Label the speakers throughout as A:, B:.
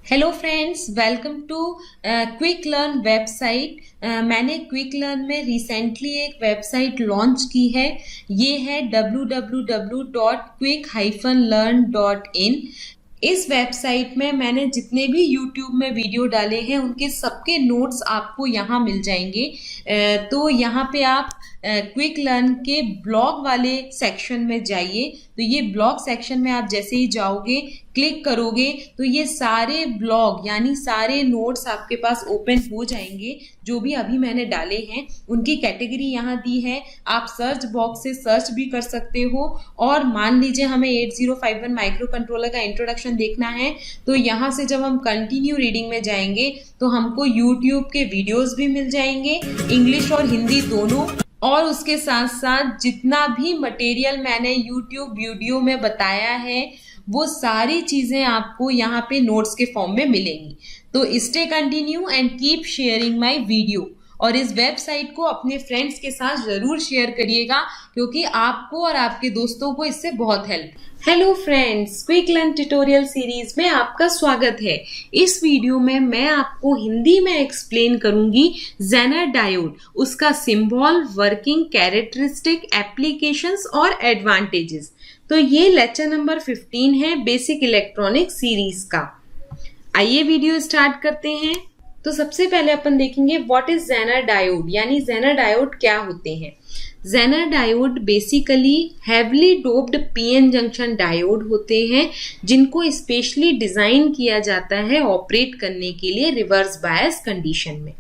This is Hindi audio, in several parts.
A: Hello friends, welcome to quick learn website. मैंने क्विक लर्न में रिसेंटली एक वेबसाइट लॉन्च की है। ये है www.quick-learn.in। इस वेबसाइट में मैंने जितने भी YouTube में वीडियो डाले हैं उनके सबके नोट्स आपको यहाँ मिल जाएंगे। तो यहाँ पे आप क्विक लर्न के ब्लॉग वाले सेक्शन में जाइए। तो ये ब्लॉग सेक्शन में आप जैसे ही जाओगे, क्लिक करोगे तो ये सारे ब्लॉग यानी सारे नोट्स आपके पास ओपन हो जाएंगे। जो भी अभी मैंने डाले हैं उनकी कैटेगरी यहाँ दी है। आप सर्च बॉक्स से सर्च भी कर सकते हो। और मान लीजिए हमें 8051 माइक्रो कंट्रोलर का इंट्रोडक्शन देखना है तो यहाँ से जब हम कंटिन्यू रीडिंग में जाएंगे तो हमको यूट्यूब के वीडियोस भी मिल जाएंगे, इंग्लिश और हिंदी दोनों। और उसके साथ साथ जितना भी मटेरियल मैंने यूट्यूब वीडियो में बताया है वो सारी चीजें आपको यहाँ पे नोट्स के फॉर्म में मिलेंगी। तो stay continue and keep sharing my video. और इस वेबसाइट को अपने फ्रेंड्स के साथ जरूर शेयर करिएगा क्योंकि आपको और आपके दोस्तों को इससे बहुत help. Hello friends, quick learn tutorial series में आपका स्वागत है। इस वीडियो में मैं आपको हिंदी में एक्सप्लेन करूंगी जेनर डायोड, उसका सिंबल, वर्किंग, कैरेक्टरिस्टिक, एप्लीकेशंस और एडवांटेजेस। तो ये लेक्चर नंबर 15 है बेसिक इलेक्ट्रॉनिक सीरीज का। आइए वीडियो स्टार्ट करते हैं। तो सबसे पहले अपन देखेंगे व्हाट इज जेनर डायोड, यानी जेनर डायोड क्या होते हैं। Zener diode basically heavily doped PN junction diode होते हैं जिनको स्पेशली डिजाइन किया जाता है ऑपरेट करने के लिए रिवर्स बायस कंडीशन में।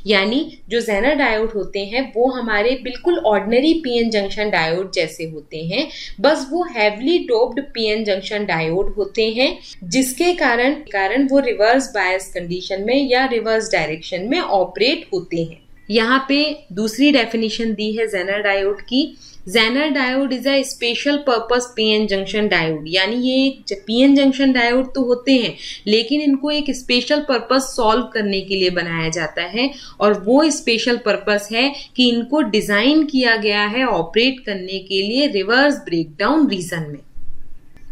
A: यानी जो जेनर डायोड होते हैं वो हमारे बिल्कुल ऑर्डिनरी पीएन जंक्शन डायोड जैसे होते हैं, बस वो heavily doped PN junction diode होते हैं जिसके कारण वो रिवर्स बायस कंडीशन में या रिवर्स डायरेक्शन में ऑपरेट होते हैं। यहाँ पे दूसरी डेफिनेशन दी है जेनर डायोड की। Zener diode is a special purpose PN junction diode, यानी ये एक पीएन जंक्शन डायोड तो होते हैं लेकिन इनको एक स्पेशल पर्पस सॉल्व करने के लिए बनाया जाता है। और वो स्पेशल पर्पस है कि इनको डिजाइन किया गया है ऑपरेट करने के लिए रिवर्स ब्रेकडाउन रीजन में।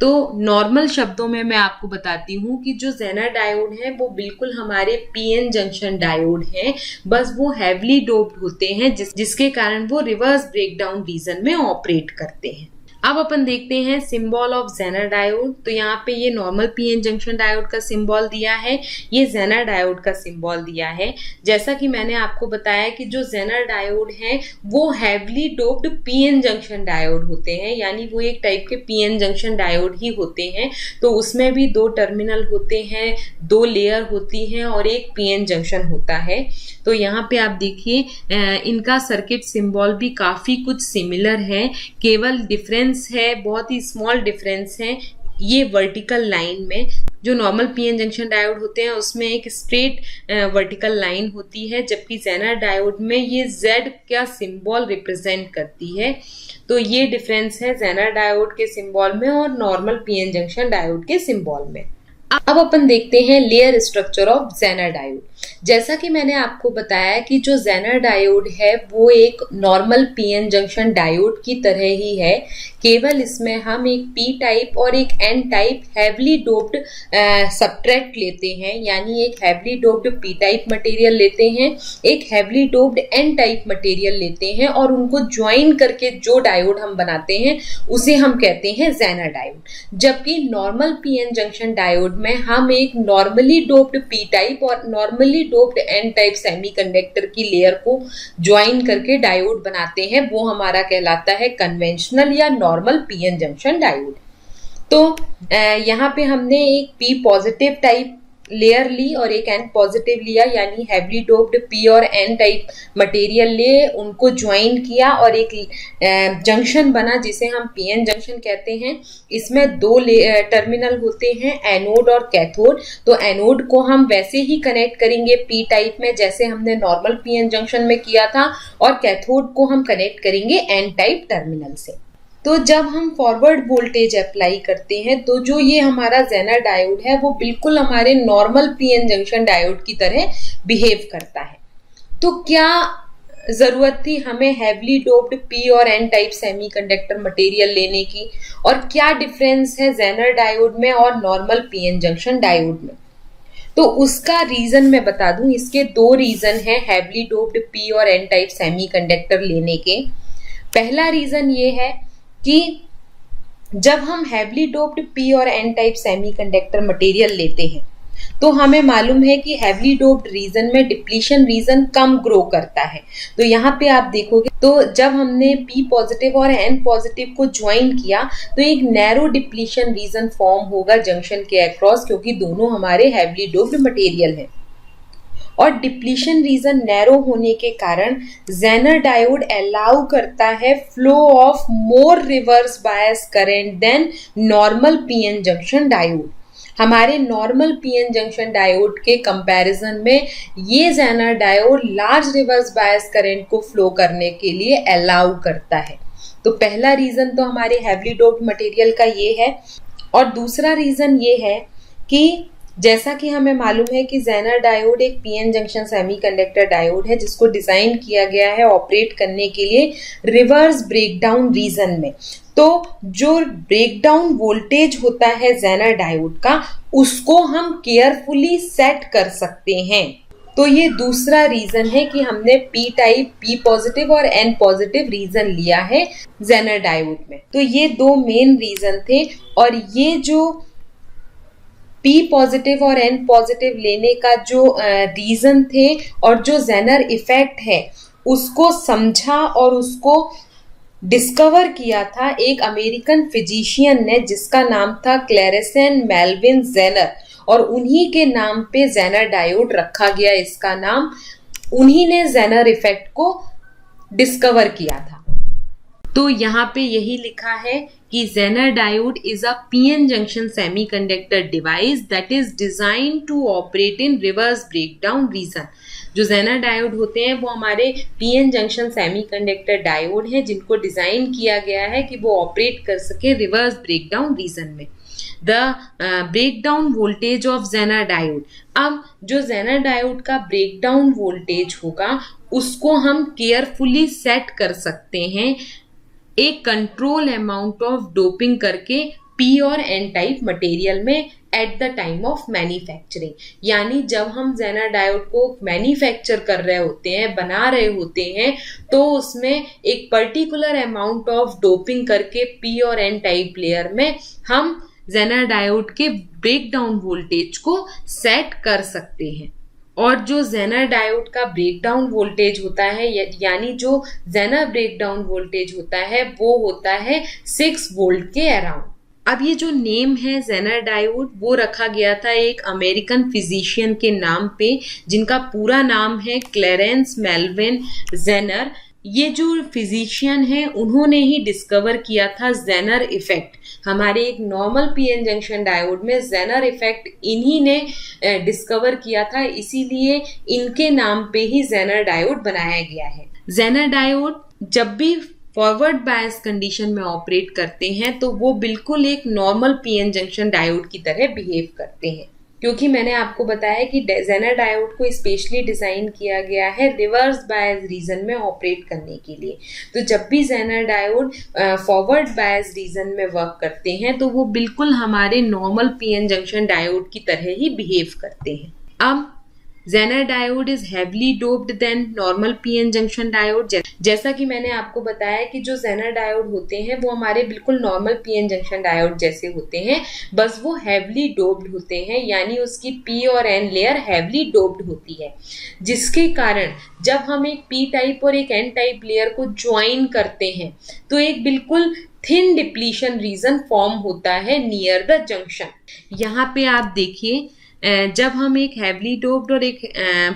A: तो नॉर्मल शब्दों में मैं आपको बताती हूँ कि जो जेनर डायोड है वो बिल्कुल हमारे पीएन जंक्शन डायोड हैं, बस वो हैवली डोप्ड होते हैं जिसके कारण वो रिवर्स ब्रेकडाउन रीजन में ऑपरेट करते हैं। अब अपन देखते हैं सिंबल ऑफ जेनर डायोड। तो यहाँ पे ये नॉर्मल पीएन जंक्शन डायोड का सिंबल दिया है, ये जेनर डायोड का सिंबल दिया है। जैसा कि मैंने आपको बताया कि जो जेनर डायोड है वो heavily doped PN junction diode होते हैं, यानी वो एक टाइप के पीएन जंक्शन डायोड ही होते हैं। तो उसमें भी दो टर्मिनल होते हैं, दो लेयर होती हैं और एक पीएन जंक्शन होता है। तो यहाँ पे आप देखिए इनका सर्किट सिंबल भी काफी कुछ सिमिलर है, केवल डिफरेंस है, बहुत ही स्मॉल डिफरेंस है। ये वर्टिकल लाइन में जो नॉर्मल पीएन जंक्शन डायोड होते हैं उसमें एक स्ट्रेट वर्टिकल लाइन होती है, जबकि जेनर डायोड में ये Z का सिंबल रिप्रेजेंट करती है। तो ये डिफरेंस है जेनर डायोड के सिंबल में और नॉर्मल पीएन जंक्शन डायोड के सिंबल में। अब अपन देखते हैं layer structure of Zener diode. जैसा कि मैंने आपको बताया कि जो जेनर डायोड है वो एक नॉर्मल पीएन जंक्शन डायोड की तरह ही है, केवल इसमें हम एक पी टाइप और एक N type heavily doped subtract लेते हैं, यानी एक heavily doped P type material लेते हैं, एक heavily doped N type material लेते हैं और उनको ज्वाइन करके जो डायोड हम बनाते हैं उसे हम कहते हैं जेनर डायोड। जबकि नॉर्मल पीएन जंक्शन डायोड में हम एक नॉर्मली डोप्ड पी टाइप और normally doped N type semiconductor की लेयर को ज्वाइन करके डायोड बनाते हैं, वो हमारा कहलाता है कन्वेंशनल या नॉर्मल पीएन जंक्शन डायोड। तो यहाँ पे हमने एक पी पॉजिटिव टाइप लेयर ली और एक एन पॉजिटिव लिया, यानी हैवली डोप्ड पी और एन टाइप मटेरियल ले, उनको ज्वाइन किया और एक जंक्शन बना जिसे हम पीएन जंक्शन कहते हैं। इसमें दो टर्मिनल होते हैं, एनोड और कैथोड। तो एनोड को हम वैसे ही कनेक्ट करेंगे पी टाइप में जैसे हमने नॉर्मल पीएन जंक्शन में किया था, और कैथोड को हम कनेक्ट करेंगे एन टाइप टर्मिनल से। तो जब हम फॉरवर्ड वोल्टेज अप्लाई करते हैं तो जो ये हमारा जेनर डायोड है वो बिल्कुल हमारे नॉर्मल पीएन जंक्शन डायोड की तरह बिहेव करता है। तो क्या जरूरत थी हमें हैवली डोप्ड पी और एन टाइप सेमीकंडक्टर मटेरियल लेने की, और क्या डिफरेंस है जेनर डायोड में और नॉर्मल पीएन जंक्शन डायोड में? तो उसका रीजन मैं बता दूं, इसके दो रीजन है हैवीली डोप्ड पी और एन टाइप सेमीकंडक्टर लेने के। पहला रीजन ये है कि जब हम हैवीली डोप्ड पी और एन टाइप सेमीकंडक्टर मटेरियल लेते हैं तो हमें मालूम है कि हैवीली डोप्ड रीजन में डिप्लीशन रीजन कम ग्रो करता है। तो यहाँ पे आप देखोगे तो जब हमने पी पॉजिटिव और एन पॉजिटिव को ज्वाइन किया तो एक नैरो डिप्लीशन रीजन फॉर्म होगा जंक्शन के अक्रॉस, क्योंकि दोनों हमारे हैवीली डोप्ड मटेरियल हैं। और डिप्लीशन रीजन नैरो होने के कारण जेनर डायोड अलाउ करता है flow of more reverse bias current than normal PN junction diode. हमारे नॉर्मल पीएन जंक्शन डायोड के कंपैरिजन में ये Zener diode large reverse bias current को फ्लो करने के लिए अलाउ करता है। तो पहला रीजन तो हमारे हैवीली डोप्ड मटेरियल का ये है। और दूसरा रीजन ये है कि जैसा कि हमें मालूम है कि जेनर डायोड एक पीएन जंक्शन सेमीकंडक्टर डायोड है जिसको डिजाइन किया गया है ऑपरेट करने के लिए रिवर्स ब्रेकडाउन रीजन में। तो जो ब्रेकडाउन वोल्टेज होता है जेनर डायोड का, उसको हम केयरफुली सेट कर सकते हैं। तो ये दूसरा रीजन है कि हमने पी टाइप, पी पॉजिटिव और एन पॉजिटिव रीजन लिया है जेनर डायोड में। तो ये दो मेन रीजन थे। और ये जो पी पॉजिटिव और एन पॉजिटिव लेने का जो रीजन थे और जो जेनर इफेक्ट है उसको समझा और उसको डिस्कवर किया था एक अमेरिकन फिजिशियन ने जिसका नाम था क्लेरेसन मेल्विन जेनर, और उन्हीं के नाम पे जेनर डायोड रखा गया। इसका नाम, उन्हीं ने जेनर इफेक्ट को डिस्कवर किया था। तो यहाँ पे यही लिखा है कि Zener diode is a PN junction semiconductor device that is design to operate in reverse breakdown region. जो जेनर डायोड होते हैं वो हमारे पीएन जंक्शन सेमीकंडक्टर डायोड हैं जिनको डिजाइन किया गया है कि वो ऑपरेट कर सके रिवर्स ब्रेकडाउन रीजन में। The breakdown voltage of Zener diode, अब जो जेनर डायोड का ब्रेकडाउन वोल्टेज होगा उसको हम केयरफुली सेट कर सकते हैं एक कंट्रोल अमाउंट ऑफ डोपिंग करके पी और एन टाइप मटेरियल में at the time of manufacturing. यानी जब हम जेनर डायोड को मैन्युफैक्चर कर रहे होते हैं, बना रहे होते हैं, तो उसमें एक पर्टिकुलर अमाउंट ऑफ डोपिंग करके पी और एन टाइप लेयर में हम जेनर डायोड के ब्रेकडाउन वोल्टेज को सेट कर सकते हैं। और जो जेनर डायोड का ब्रेकडाउन वोल्टेज होता है, यानी जो जेनर ब्रेकडाउन वोल्टेज होता है वो होता है 6 वोल्ट के अराउंड। अब ये जो नेम है जेनर डायोड वो रखा गया था एक अमेरिकन फिजिशियन के नाम पे जिनका पूरा नाम है क्लेरेंस मेल्विन जेनर। ये जो फिजिशियन है उन्होंने ही डिस्कवर किया था जेनर इफेक्ट। हमारे एक नॉर्मल पीएन जंक्शन डायोड में जेनर इफेक्ट इन्हीं ने डिस्कवर किया था, इसीलिए इनके नाम पे ही जेनर डायोड बनाया गया है। जेनर डायोड जब भी फॉरवर्ड बायस कंडीशन में ऑपरेट करते हैं तो वो बिल्कुल एक नॉर्मल पीएन जंक्शन डायोड की तरह बिहेव करते हैं, क्योंकि मैंने आपको बताया कि जेनर डायोड को स्पेशली डिजाइन किया गया है रिवर्स बायस रीजन में ऑपरेट करने के लिए। तो जब भी Zener diode forward bias region में वर्क करते हैं तो वो बिल्कुल हमारे नॉर्मल पीएन जंक्शन डायोड की तरह ही बिहेव करते हैं। अब Zener diode is heavily doped than normal PN junction diode. जैसा कि मैंने आपको बताया कि जो जेनर डायोड होते हैं वो हमारे बिल्कुल नॉर्मल पीएन जंक्शन डायोड जैसे होते हैं, बस वो हैवीली डोप्ड होते हैं, यानी उसकी पी और एन लेयर हैवीली डोप्ड होती है, जिसके कारण जब हम एक पी टाइप और एक एन टाइप लेयर को ज्वाइन करते हैं तो एक बिल्कुल थिन डिप्लीशन रीजन फॉर्म होता है नियर द जंक्शन। यहाँ पे आप देखिए, जब हम एक हैवीली डोप्ड और एक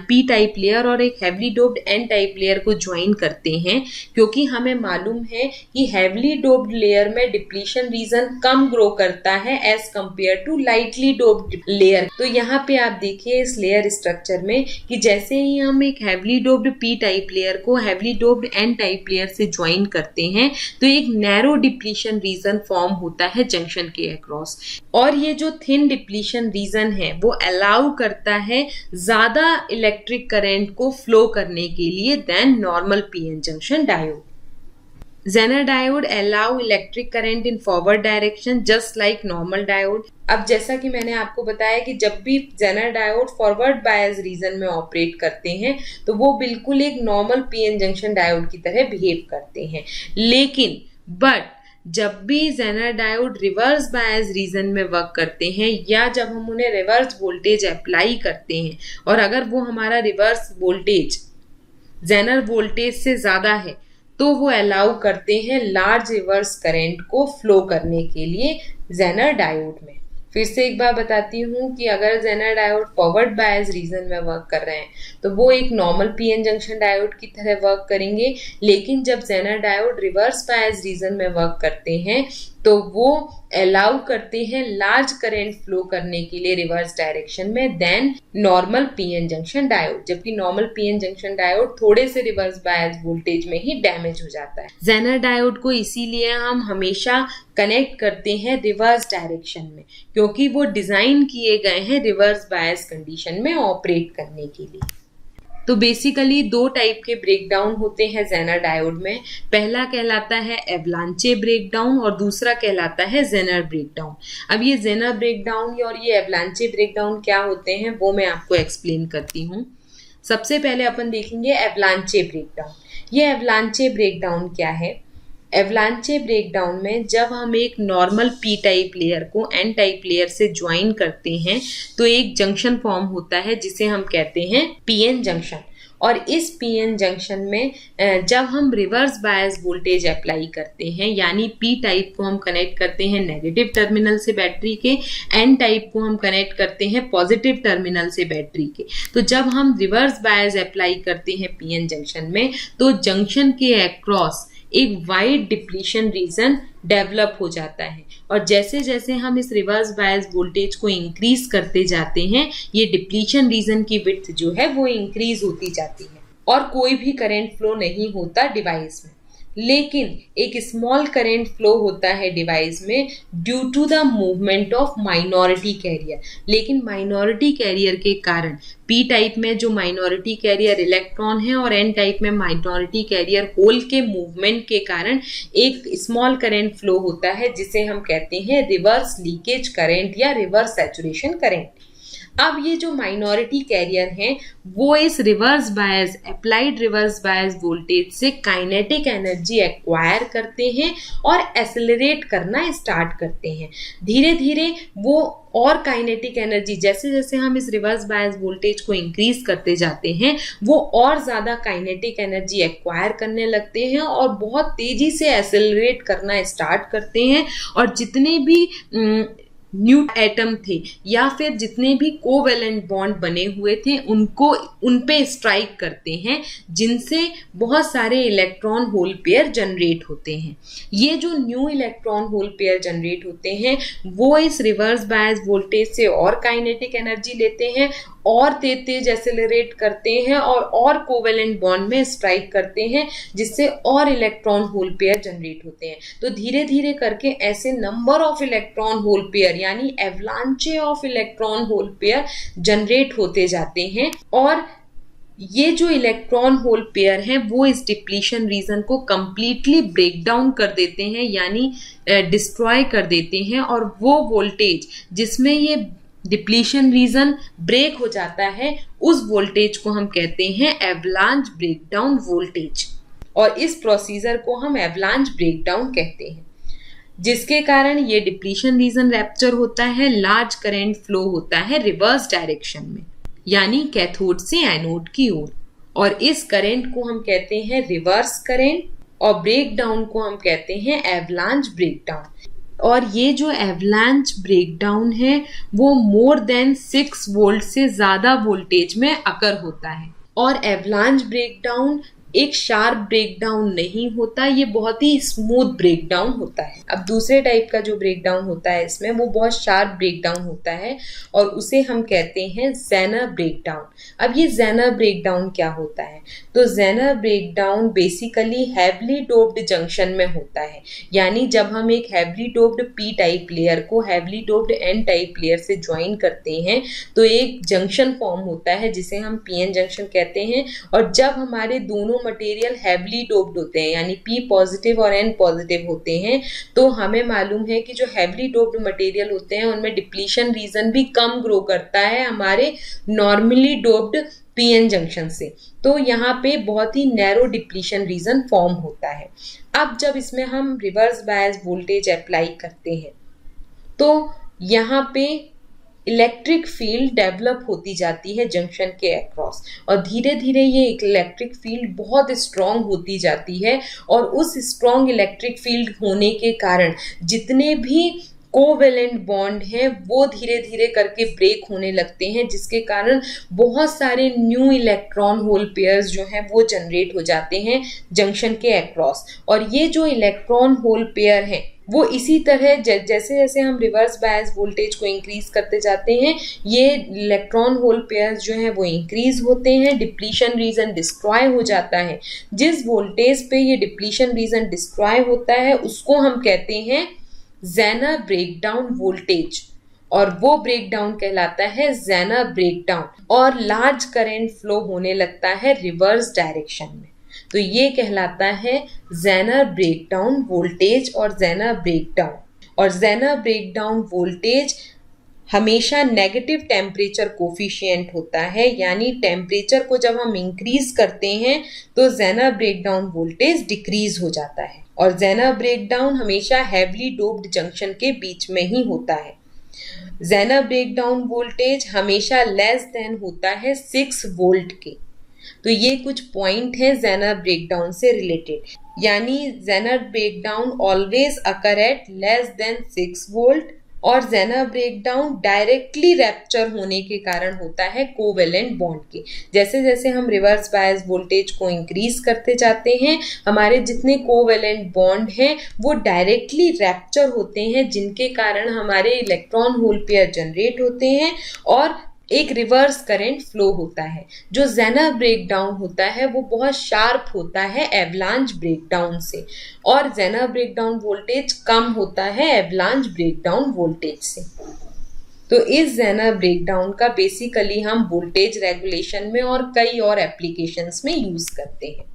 A: पी टाइप लेयर और एक heavily doped N type layer को ज्वाइन करते हैं, क्योंकि हमें मालूम है कि हैवीली डोप्ड लेयर में डिप्लीशन रीजन कम ग्रो करता है as compare to lightly doped layer. तो यहाँ पे आप देखिए इस लेयर स्ट्रक्चर में कि जैसे ही हम एक heavily doped P type layer को heavily doped N type layer से ज्वाइन करते हैं तो एक नैरो डिप्लीशन रीजन फॉर्म होता है जंक्शन के अक्रॉस, और ये जो थिन डिप्लीशन रीजन है वो अलाउ करता है ज्यादा इलेक्ट्रिक करंट को फ्लो करने के लिए than normal PN junction diode. Zener diode allow electric current in forward direction just like normal diode। अब जैसा कि मैंने आपको बताया कि जब भी Zener diode forward bias region में ऑपरेट करते हैं तो वो बिल्कुल एक नॉर्मल पीएन जंक्शन डायोड की तरह बिहेव करते हैं, लेकिन जब भी Zener diode reverse bias region में वर्क करते हैं या जब हम उन्हें रिवर्स वोल्टेज अप्लाई करते हैं और अगर वो हमारा रिवर्स वोल्टेज Zener वोल्टेज से ज़्यादा है तो वो अलाउ करते हैं लार्ज रिवर्स करंट को फ्लो करने के लिए Zener डायोड में। फिर से एक बार बताती हूँ कि अगर Zener diode forward bias region में वर्क कर रहे हैं तो वो एक नॉर्मल पीएन जंक्शन डायोड की तरह वर्क करेंगे, लेकिन जब Zener diode reverse bias region में वर्क करते हैं तो वो अलाउ करते हैं लार्ज करंट फ्लो करने के लिए रिवर्स डायरेक्शन में than normal PN junction diode, जबकि नॉर्मल पीएन जंक्शन डायोड थोड़े से रिवर्स बायस वोल्टेज में ही डैमेज हो जाता है। Zener डायोड को इसीलिए हम हमेशा कनेक्ट करते हैं रिवर्स डायरेक्शन में, क्योंकि वो डिजाइन किए गए हैं रिवर्स बायस कंडीशन में ऑपरेट करने के लिए। तो बेसिकली दो टाइप के ब्रेकडाउन होते हैं Zener डायोड में। पहला कहलाता है एवलांचे ब्रेकडाउन और दूसरा कहलाता है Zener ब्रेकडाउन। अब ये Zener ब्रेकडाउन और ये एवलांचे ब्रेकडाउन क्या होते हैं वो मैं आपको एक्सप्लेन करती हूँ। सबसे पहले अपन देखेंगे एवलांचे ब्रेकडाउन। ये एवलांचे ब्रेकडाउन क्या है? एवलांचे ब्रेकडाउन में जब हम एक नॉर्मल पी टाइप लेयर को एन टाइप लेयर से ज्वाइन करते हैं तो एक जंक्शन फॉर्म होता है जिसे हम कहते हैं पीएन जंक्शन। और इस पीएन जंक्शन में जब हम रिवर्स बायस वोल्टेज अप्लाई करते हैं, यानी पी टाइप को हम कनेक्ट करते हैं नेगेटिव टर्मिनल से बैटरी के, एन टाइप को हम कनेक्ट करते हैं पॉजिटिव टर्मिनल से बैटरी के, तो जब हम रिवर्स बायस अप्लाई करते हैं पीएन जंक्शन में तो जंक्शन के अक्रॉस एक वाइड डिप्लीशन रीजन डेवलप हो जाता है और जैसे जैसे हम इस रिवर्स बायस वोल्टेज को इंक्रीज करते जाते हैं ये डिप्लीशन रीजन की विड्थ जो है वो इंक्रीज होती जाती है और कोई भी करंट फ्लो नहीं होता डिवाइस में, लेकिन एक स्मॉल करंट फ्लो होता है डिवाइस में due to the movement of minority carrier. लेकिन माइनॉरिटी कैरियर के कारण पी टाइप में जो माइनॉरिटी कैरियर इलेक्ट्रॉन है और एन टाइप में माइनॉरिटी कैरियर होल के मूवमेंट के कारण एक स्मॉल करंट फ्लो होता है जिसे हम कहते हैं रिवर्स लीकेज करंट या रिवर्स सैचुरेशन करंट। अब ये जो माइनॉरिटी कैरियर हैं वो इस reverse bias applied reverse bias voltage से काइनेटिक एनर्जी एक्वायर करते हैं और एक्सेलरेट करना स्टार्ट करते हैं। धीरे धीरे वो और काइनेटिक एनर्जी जैसे जैसे हम इस रिवर्स बायस वोल्टेज को इंक्रीज करते जाते हैं वो और ज़्यादा काइनेटिक एनर्जी एक्वायर करने लगते हैं और बहुत तेज़ी से एक्सेलरेट करना स्टार्ट करते हैं और जितने भी न्यू एटम थे या फिर जितने भी कोवेलेंट बॉन्ड बने हुए थे उनको उन पे स्ट्राइक करते हैं जिनसे बहुत सारे इलेक्ट्रॉन होल पेयर जनरेट होते हैं। ये जो new electron hole pair generate होते हैं वो इस रिवर्स बायस वोल्टेज से और काइनेटिक एनर्जी लेते हैं और तेज एक्सेलरेट करते हैं और कोवेलेंट बॉन्ड में स्ट्राइक करते हैं जिससे और इलेक्ट्रॉन होल पेयर जनरेट होते हैं। तो धीरे धीरे करके ऐसे number of electron hole pair यानी avalanche of electron hole pair generate होते जाते हैं और ये जो इलेक्ट्रॉन होल पेयर हैं वो इस डिप्लीशन रीजन को कंप्लीटली ब्रेक डाउन कर देते हैं यानी डिस्ट्रॉय कर देते हैं और वो वोल्टेज जिसमें ये डिप्लीशन रीजन ब्रेक हो जाता है उस वोल्टेज को हम कहते हैं एवलांच ब्रेकडाउन वोल्टेज और इस प्रोसीजर को हम एवलांच ब्रेकडाउन कहते हैं, जिसके कारण ये डिप्लीशन रीजन रैप्चर होता है, लार्ज करंट फ्लो होता है रिवर्स डायरेक्शन में यानी कैथोड से एनोड की ओर और इस करंट को हम कहते हैं रिवर्स करंट और ब्रेकडाउन को हम कहते हैं एवलांच ब्रेकडाउन। और ये जो एवलांच ब्रेकडाउन है वो मोर देन 6 वोल्ट से ज़्यादा वोल्टेज में अकर होता है और एवलांच ब्रेकडाउन एक शार्प ब्रेकडाउन नहीं होता, ये बहुत ही स्मूथ ब्रेकडाउन होता है। अब दूसरे टाइप का जो ब्रेकडाउन होता है इसमें वो बहुत शार्प ब्रेकडाउन होता है और उसे हम कहते हैं Zener ब्रेकडाउन। अब ये Zener ब्रेकडाउन क्या होता है? तो Zener breakdown basically heavily doped junction में होता है, यानी जब हम एक heavily doped P type layer को heavily doped N type layer से ज्वाइन करते हैं तो एक जंक्शन फॉर्म होता है जिसे हम पीएन जंक्शन कहते हैं। और जब हमारे दोनों मटेरियल हैवली डोप्ड होते हैं यानी पी पॉजिटिव और एन पॉजिटिव होते हैं तो हमें मालूम है कि जो हैवली डोप्ड मटेरियल होते हैं उनमें डिप्लीशन रीजन भी कम ग्रो करता है हमारे नॉर्मली डोप्ड पीएन जंक्शन से। तो यहाँ पे बहुत ही नैरो डिप्लीशन रीजन फॉर्म होता है। अब जब इसमें हम रिवर्स बायस वोल्टेज अप्लाई करते हैं तो यहाँ पे इलेक्ट्रिक फील्ड डेवलप होती जाती है जंक्शन के अक्रॉस और धीरे धीरे ये इलेक्ट्रिक फील्ड बहुत स्ट्रॉन्ग होती जाती है और उस स्ट्रॉन्ग इलेक्ट्रिक फील्ड होने के कारण जितने भी कोवेलेंट बॉन्ड हैं वो धीरे धीरे करके ब्रेक होने लगते हैं, जिसके कारण बहुत सारे न्यू इलेक्ट्रॉन होल पेयर्स जो हैं वो जनरेट हो जाते हैं जंक्शन के अक्रॉस। और ये जो इलेक्ट्रॉन होल पेयर हैं वो इसी तरह जैसे जैसे हम रिवर्स बायस वोल्टेज को इंक्रीज करते जाते हैं ये इलेक्ट्रॉन होल पेयर्स जो हैं वो इंक्रीज होते हैं, डिप्लीशन रीजन डिस्ट्रॉय हो जाता है। जिस वोल्टेज पे ये डिप्लीशन रीजन डिस्ट्रॉय होता है उसको हम कहते हैं जेनर ब्रेकडाउन वोल्टेज और वो ब्रेकडाउन कहलाता है जेनर ब्रेकडाउन और लार्ज करंट फ्लो होने लगता है रिवर्स डायरेक्शन में, तो ये कहलाता है जेनर ब्रेकडाउन वोल्टेज और जेनर ब्रेकडाउन। और जेनर ब्रेकडाउन वोल्टेज हमेशा नेगेटिव टेम्परेचर कोफिशिएंट होता है, यानी टेम्परेचर को जब हम इंक्रीज करते हैं तो जेनर ब्रेकडाउन वोल्टेज डिक्रीज हो जाता है और जेनर ब्रेकडाउन हमेशा हैवली डोप्ड जंक्शन के बीच में ही होता है। जेनर ब्रेकडाउन वोल्टेज हमेशा लेस देन होता है 6 वोल्ट के। तो ये कुछ पॉइंट है जेनर ब्रेकडाउन से रिलेटेड, यानी Zener breakdown always occur at less than 6 volt और जेनर ब्रेकडाउन डायरेक्टली रैप्चर होने के कारण होता है कोवेलेंट बॉन्ड के। जैसे जैसे हम रिवर्स बायस वोल्टेज को इंक्रीज करते जाते हैं हमारे जितने कोवेलेंट बॉन्ड हैं वो डायरेक्टली रैप्चर होते हैं, जिनके कारण हमारे इलेक्ट्रॉन होल पेयर जनरेट होते हैं और एक रिवर्स करंट फ्लो होता है। जो जेनर ब्रेकडाउन होता है वो बहुत शार्प होता है एवलांच ब्रेकडाउन से और जेनर ब्रेकडाउन वोल्टेज कम होता है एवलांच ब्रेकडाउन वोल्टेज से। तो इस जेनर ब्रेकडाउन का बेसिकली हम वोल्टेज रेगुलेशन में और कई और एप्लीकेशंस में यूज करते हैं।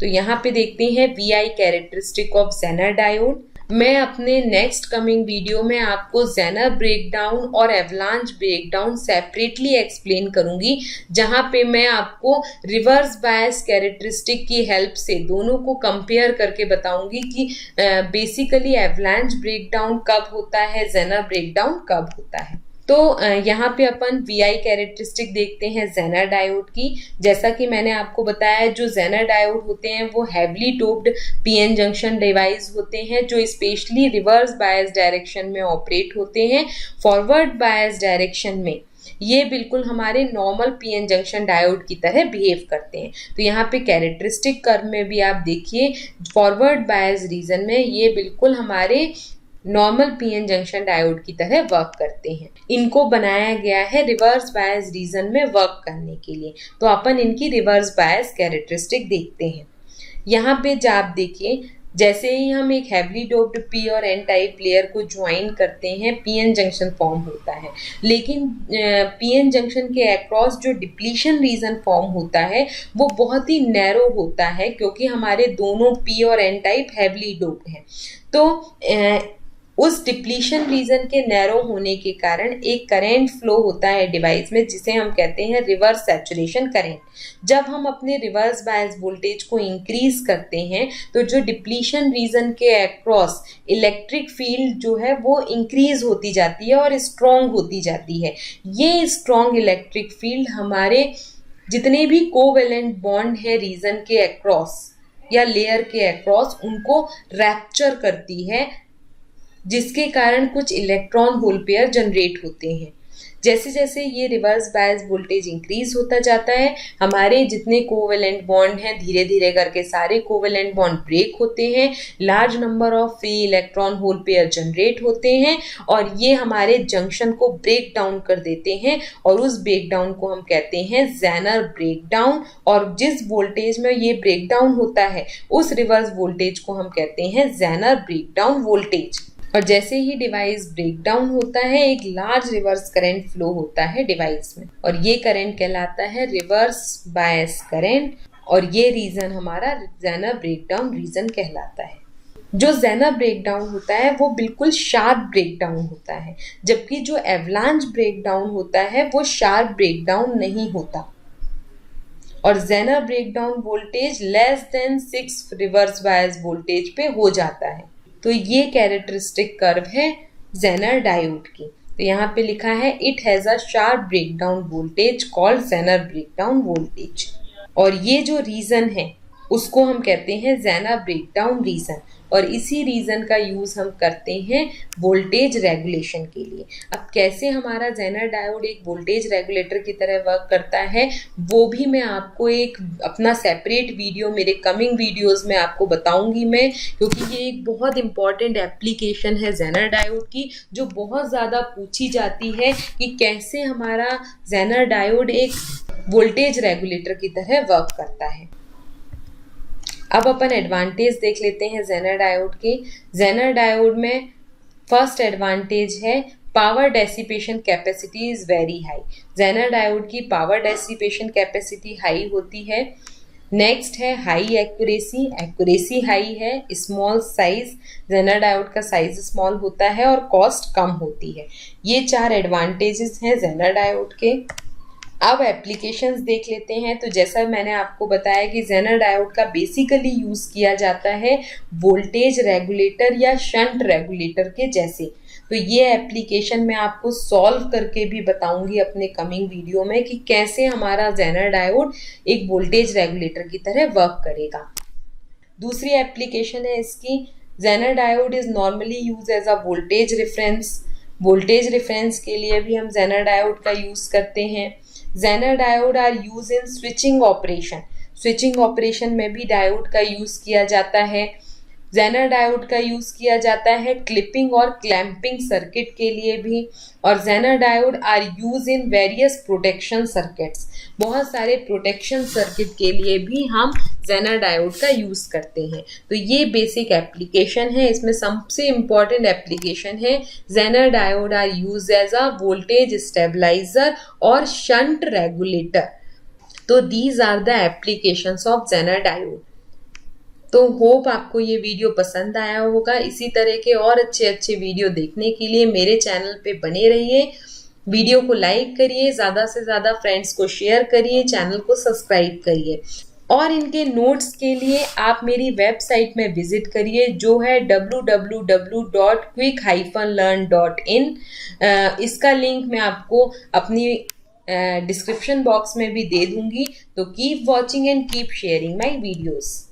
A: तो यहाँ पे देखते हैं VI characteristic of Zener diode. मैं अपने नेक्स्ट कमिंग वीडियो में आपको जेनर ब्रेकडाउन और एवलांच ब्रेकडाउन सेपरेटली एक्सप्लेन करूंगी, जहां पे मैं आपको रिवर्स बायस कैरेक्टरिस्टिक की हेल्प से दोनों को कंपेयर करके बताऊंगी कि बेसिकली एवलांच ब्रेकडाउन कब होता है, जेनर ब्रेकडाउन कब होता है। तो यहाँ पे अपन VI कैरेक्टरिस्टिक देखते हैं जेनर डायोड की। जैसा कि मैंने आपको बताया जो जेनर डायोड होते हैं वो heavily doped PN junction device होते हैं जो स्पेशली रिवर्स बायस डायरेक्शन में ऑपरेट होते हैं। फॉरवर्ड बायस डायरेक्शन में ये बिल्कुल हमारे नॉर्मल पीएन जंक्शन डायोड की तरह बिहेव करते हैं। तो यहाँ पे कैरेक्टरिस्टिक कर्व में भी आप देखिए फॉरवर्ड बायस रीजन में ये बिल्कुल हमारे नॉर्मल पीएन जंक्शन डायोड की तरह वर्क करते हैं। इनको बनाया गया है रिवर्स बायस रीजन में वर्क करने के लिए। तो अपन इनकी रिवर्स बायस कैरेक्टरिस्टिक देखते हैं। यहाँ पे जब आप देखिए जैसे ही हम एक हैवली डोप्ड पी और एन टाइप लेयर को ज्वाइन करते हैं पीएन जंक्शन फॉर्म होता है, लेकिन पीएन जंक्शन के अक्रॉस जो डिप्लीशन रीजन फॉर्म होता है वो बहुत ही नैरो होता है क्योंकि हमारे दोनों पी और एन टाइप हैवली डोप्ड हैं। तो उस डिप्लीशन रीजन के नैरो होने के कारण एक करंट फ्लो होता है डिवाइस में जिसे हम कहते हैं रिवर्स सैचुरेशन करंट। जब हम अपने रिवर्स बायस वोल्टेज को इंक्रीज करते हैं तो जो डिप्लीशन रीजन के अक्रॉस इलेक्ट्रिक फील्ड जो है वो इंक्रीज होती जाती है और स्ट्रॉन्ग होती जाती है। ये स्ट्रॉन्ग इलेक्ट्रिक फील्ड हमारे जितने भी कोवेलेंट बॉन्ड है रीजन के अक्रॉस या लेयर के अक्रॉस उनको रैप्चर करती है, जिसके कारण कुछ इलेक्ट्रॉन होल पेयर जनरेट होते हैं। जैसे जैसे ये रिवर्स बायस वोल्टेज इंक्रीज होता जाता है, हमारे जितने कोवेलेंट बॉन्ड हैं धीरे धीरे करके सारे कोवेलेंट बॉन्ड ब्रेक होते हैं, large number of free electron hole pair generate होते हैं और ये हमारे जंक्शन को ब्रेक डाउन कर देते हैं और उस ब्रेक डाउन को हम कहते हैं ज़ेनर ब्रेक डाउन। और जिस वोल्टेज में ये ब्रेक डाउन होता है उस रिवर्स वोल्टेज को हम कहते हैं ज़ेनर ब्रेक डाउन वोल्टेज। और जैसे ही डिवाइस ब्रेक डाउन होता है एक लार्ज रिवर्स करंट फ्लो होता है डिवाइस में और ये करंट कहलाता है रिवर्स बायस करंट और ये रीजन हमारा ज़ेनर ब्रेक डाउन रीजन कहलाता है। जो ज़ेनर ब्रेक डाउन होता है वो बिल्कुल शार्प ब्रेक डाउन होता है, जबकि जो एवलांच ब्रेक डाउन होता है वो शार्प ब्रेक डाउन नहीं होता और Zener break down voltage less than 6 reverse bias voltage पे हो जाता है। तो ये कैरेक्टरिस्टिक कर्व है ज़ेनर डायोड की। तो यहाँ पे लिखा है it has a sharp break down voltage called Zener break down voltage और ये जो रीज़न है उसको हम कहते हैं ज़ेनर ब्रेक डाउन रीज़न और इसी रीज़न का यूज़ हम करते हैं वोल्टेज रेगुलेशन के लिए। अब कैसे हमारा ज़ेनर डायोड एक वोल्टेज रेगुलेटर की तरह वर्क करता है वो भी मैं आपको एक अपना सेपरेट वीडियो मेरे कमिंग वीडियोस में आपको बताऊंगी मैं, क्योंकि ये एक बहुत इंपॉर्टेंट एप्लीकेशन है ज़ेनर डायोड की जो बहुत ज़्यादा पूछी जाती है कि कैसे हमारा ज़ेनर डायोड एक वोल्टेज रेगुलेटर की तरह वर्क करता है। अब अपन एडवांटेज देख लेते हैं ज़ेनर डायोड के। ज़ेनर डायोड में फर्स्ट एडवांटेज है power dissipation capacity is very high. Zener diode की पावर डेसिपेशन कैपेसिटी हाई होती है। नेक्स्ट है हाई एक्यूरेसी, एक्यूरेसी हाई है। स्मॉल साइज, ज़ेनर डायोड का साइज स्मॉल होता है और कॉस्ट कम होती है। ये 4 एडवांटेजेस हैं ज़ेनर डायोड के। अब एप्लीकेशंस देख लेते हैं। तो जैसा मैंने आपको बताया कि ज़ेनर डायोड का बेसिकली यूज़ किया जाता है वोल्टेज रेगुलेटर या शंट रेगुलेटर के जैसे। तो ये एप्लीकेशन मैं आपको सॉल्व करके भी बताऊंगी अपने कमिंग वीडियो में कि कैसे हमारा ज़ेनर डायोड एक वोल्टेज रेगुलेटर की तरह वर्क करेगा। दूसरी एप्लीकेशन है इसकी, Zener diode is normally use as a voltage reference. Voltage reference के लिए भी हम ज़ेनर डायोड का यूज़ करते हैं। Zener diode are use in switching operation, switching operation में भी डायोड का यूज़ किया जाता है। ज़ेनर डायोड का यूज़ किया जाता है क्लिपिंग और क्लैंपिंग सर्किट के लिए भी। और Zener diode are use in various protection circuits, बहुत सारे प्रोटेक्शन सर्किट के लिए भी हम ज़ेनर डायोड का यूज़ करते हैं। तो ये बेसिक एप्लीकेशन है। इसमें सबसे इम्पॉर्टेंट एप्लीकेशन है Zener diode are use as a voltage stabiliser और शंट रेगुलेटर। तो these are the applications of Zener diode. तो होप आपको ये वीडियो पसंद आया होगा। इसी तरह के और अच्छे अच्छे वीडियो देखने के लिए मेरे चैनल पे बने रहिए। वीडियो को लाइक करिए, ज़्यादा से ज़्यादा फ्रेंड्स को शेयर करिए, चैनल को सब्सक्राइब करिए। और इनके नोट्स के लिए आप मेरी वेबसाइट में विजिट करिए जो है www.quick-learn.in। इसका लिंक मैं आपको अपनी डिस्क्रिप्शन बॉक्स में भी दे दूंगी। तो keep watching and keep sharing my videos.